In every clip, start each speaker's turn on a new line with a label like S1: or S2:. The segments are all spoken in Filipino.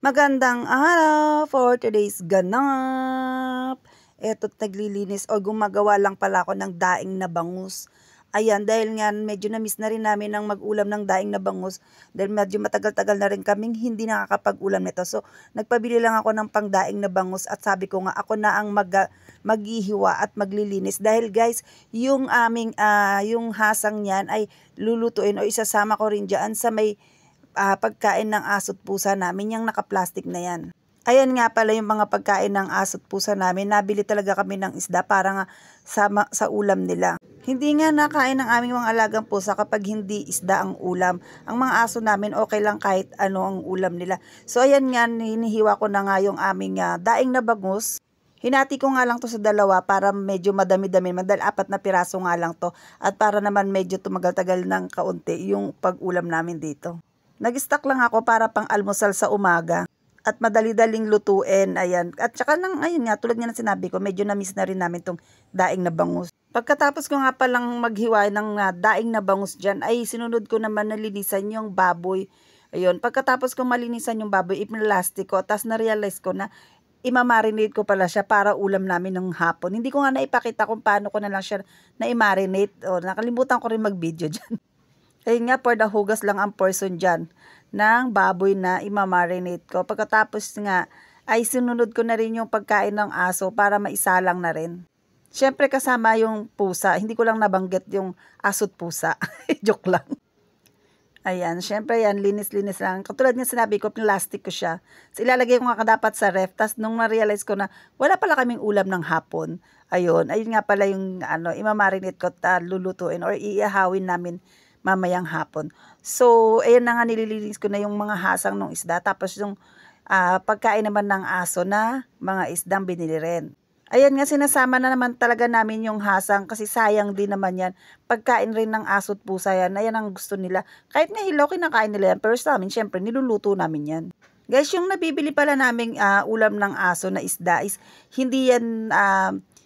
S1: Magandang araw for today's ganap. Eto naglilinis o gumagawa lang pala ako ng daing na bangus. Ayan, dahil nga medyo na-miss na rin namin ng mag-ulam ng daing na bangus. Dahil medyo matagal-tagal na rin kaming hindi nakakapag-ulam nito. So, nagpabili lang ako ng pangdaing na bangus at sabi ko nga ako na ang maghihiwa at maglilinis. Dahil guys, yung aming, yung hasang niyan ay lulutuin o isasama ko rin dyan sa may pagkain ng aso't pusa namin, yung naka-plastic na yan. Ayan nga pala yung mga pagkain ng aso't pusa namin. Nabili talaga kami ng isda para nga sa ulam nila. Hindi nga nakain ng aming mga alagang pusa kapag hindi isda ang ulam. Ang mga aso namin okay lang kahit ano ang ulam nila. So ayan nga, hinihiwa ko na nga yung aming daing na bangus. Hinati ko nga lang to sa dalawa para medyo madami-dami. Dahil 4 na piraso nga lang to. At para naman medyo tumagal-tagal ng kaunti yung pag-ulam namin dito. Nag-stock lang ako para pang almusal sa umaga at madali-daling lutuin, ayan. At saka ayun nga, tulad nga ng sinabi ko, medyo na-miss na rin namin tong daing na bangus. Pagkatapos ko nga palang maghiwa ng daing na bangus dyan, ay sinunod ko naman nalinisan yung baboy. Ayun, pagkatapos ko malinisan yung baboy, ipinalastik ko, tapos na-realize ko na imamarinate ko pala siya para ulam namin ng hapon. Hindi ko nga naipakita kung paano ko na lang siya na-marinate. O, nakalimutan ko rin mag-video dyan. Ayun nga, for the hugas lang ang portion dyan ng baboy na imamarinate ko. Pagkatapos nga, ay sinunod ko na rin yung pagkain ng aso para maisalang na rin. Siyempre kasama yung pusa. Hindi ko lang nabanggit yung aso't pusa. Joke lang. Ayan, siyempre yan, linis-linis lang. Katulad nga sinabi ko, plastic ko siya. So, ilalagay ko nga dapat sa ref. Tapos nung na-realize ko na wala pala kaming ulam ng hapon. Ayun nga pala yung imamarinate ko at lulutuin or iihawin namin mamayang hapon. So, ayan na nga, nililinis ko na yung mga hasang ng isda. Tapos yung pagkain naman ng aso na mga isdang binili rin. Ayan nga, sinasama na naman talaga namin yung hasang kasi sayang din naman yan. Pagkain rin ng aso't pusa yan, ayan ang gusto nila. Kahit nga hilaw, kinakain nila yan. Pero sa amin, syempre, niluluto namin yan. Guys, yung nabibili pala naming ulam ng aso na isda is hindi yan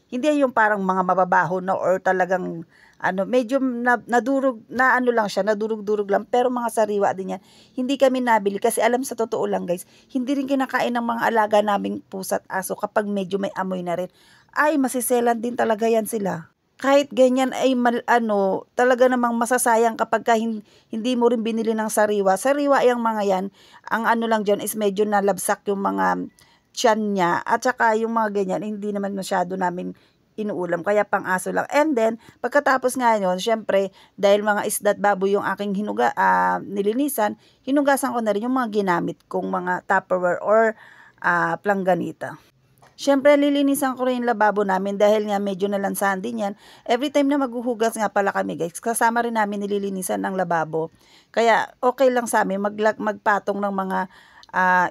S1: yung parang mga mababaho na or talagang medyo nadurog lang siya, nadurog-durog lang, pero mga sariwa din yan. Hindi kami nabili kasi alam sa totoo lang guys, hindi rin kinakain ng mga alaga naming pusa at aso kapag medyo may amoy na rin. Ay, masiselan din talaga yan sila. Kahit ganyan ay talaga namang masasayang kapag hindi mo rin binili ng sariwa. Sariwa yung mga yan, ang lang dyan is medyo nalabsak yung mga tiyan niya at saka yung mga ganyan, hindi naman masyado namin inuulam, kaya pang aso lang. And then, pagkatapos nga yun, syempre, dahil mga isda at baboy yung aking nilinisan, hinugasan ko na rin yung mga ginamit kong mga Tupperware or planganita. Syempre, lilinisan ko rin yung lababo namin dahil nga medyo nalansahan din yan. Every time na maghuhugas nga pala kami guys, kasama rin namin nililinisan ng lababo. Kaya okay lang sa amin magpatong ng mga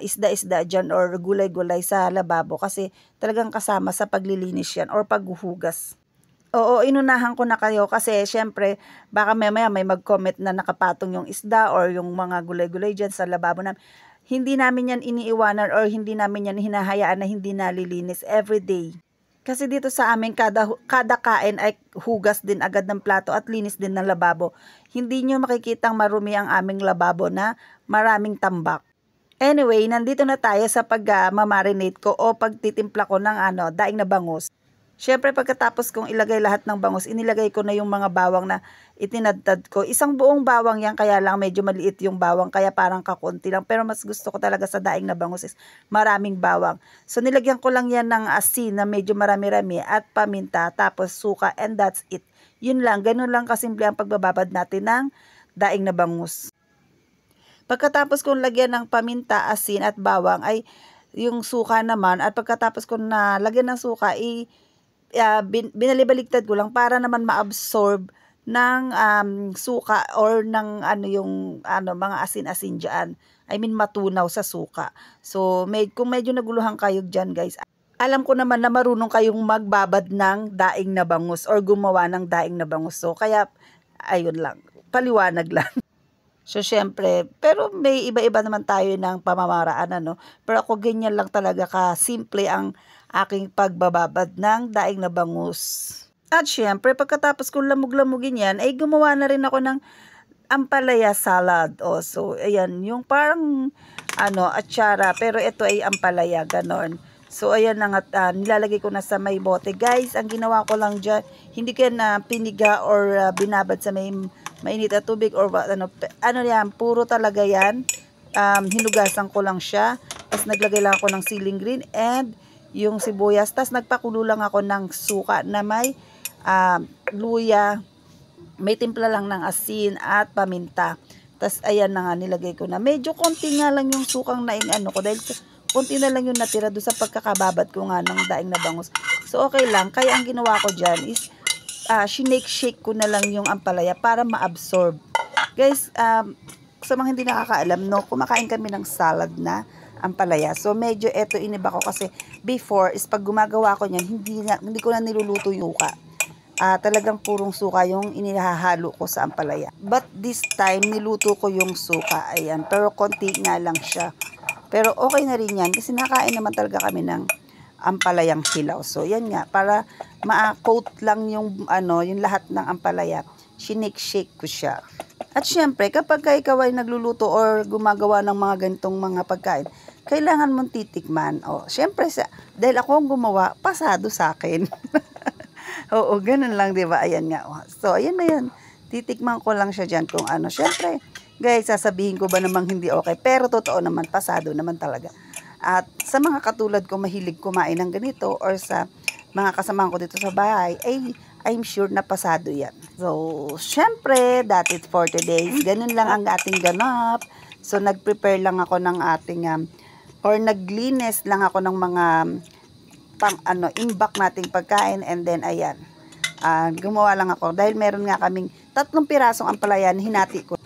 S1: isda-isda dyan or gulay-gulay sa lababo kasi talagang kasama sa paglilinis yan or paghuhugas. Oo, inunahan ko na kayo kasi syempre baka mamaya may mag-comment na nakapatong yung isda or yung mga gulay-gulay dyan sa lababo namin. Hindi namin yan iniiwanan or hindi namin yan hinahayaan na hindi nalilinis everyday. Kasi dito sa amin, kada kain ay hugas din agad ng plato at linis din ng lababo. Hindi nyo makikitang marumi ang aming lababo na maraming tambak. Anyway, nandito na tayo sa pag-marinate ko o pagtitimpla ko ng daing na bangus. Syempre pagkatapos kong ilagay lahat ng bangus, inilagay ko na yung mga bawang na itinadtad ko. Isang buong bawang yan, kaya lang medyo maliit yung bawang, kaya parang kakunti lang. Pero mas gusto ko talaga sa daing na bangus is maraming bawang. So nilagyan ko lang yan ng asin na medyo marami-rami at paminta, tapos suka, and that's it. Yun lang, ganun lang kasimple ang pagbababad natin ng daing na bangus. Pagkatapos kong lagyan ng paminta, asin at bawang ay yung suka naman, at pagkatapos kong nalagyan ng suka binalibaligtad ko lang para naman ma-absorb ng suka or ng mga asin-asin dyan. I mean matunaw sa suka. So kung medyo naguluhan kayo dyan guys, alam ko naman na marunong kayong magbabad ng daing na bangus or gumawa ng daing na bangus. So kaya ayun lang, paliwanag lang. So, syempre, pero may iba-iba naman tayo ng pamamaraan, Pero ako ganyan lang talaga ka-simple ang aking pagbababad ng daing na bangus. At syempre, pagkatapos kong lamug-lamugin yan, ay gumawa na rin ako ng ampalaya salad. O, so, ayan, yung parang, atsara, pero ito ay ampalaya, ganon. So, ayan na nga, nilalagay ko na sa may bote. Guys, ang ginawa ko lang dyan, hindi ko na piniga or binabad sa may mainit na tubig or ano yan, puro talaga yan. Hinugasan ko lang siya. Tapos naglagay lang ako ng ceiling green and yung sibuyas. Tapos nagpakulo lang ako ng suka na may luya. May timpla lang ng asin at paminta. Tapos ayan na nga, nilagay ko na. Medyo konti nga lang yung sukang na ko dahil konti na lang yung natira doon sa pagkakababat ko nga ng daing na bangus. So okay lang. Kaya ang ginawa ko dyan is shake ko na lang yung ampalaya para ma-absorb. Guys, sa mga hindi nakakaalam, no, kumakain kami ng salad na ampalaya. So medyo eto iniba ko kasi before is pag gumagawa ko niyan, hindi ko na niluluto yung suka. Talagang purong suka yung inihahalo ko sa ampalaya. But this time, niluto ko yung suka. Ayan, pero konti nga lang siya. Pero okay na rin yan kasi nakain naman talaga kami ng ampalayang hilaw. So yan nga, para ma-coat lang yung yung lahat ng ampalaya, shake ko siya. At syempre, kapag ikaw ay nagluluto or gumagawa ng mga ganitong mga pagkain, kailangan mong titikman. O, syempre, dahil ako ang gumawa, pasado sa akin. Oo, ganun lang, di ba? Ayan nga. So, ayan na yan. Titikman ko lang siya dyan kung syempre, guys, sasabihin ko ba namang hindi okay? Pero totoo naman, pasado naman talaga. At sa mga katulad ko mahilig kumain ng ganito or sa mga kasamahan ko dito sa bahay, ay I'm sure na pasado yan. So, syempre, that is for today. Ganun lang ang ating ganap. So, nag-prepare lang ako ng ating, or naglinis lang ako ng mga imbak nating pagkain. And then, ayan. Gumawa lang ako. Dahil meron nga kaming 3 pirasong ampalaya, hinati ko.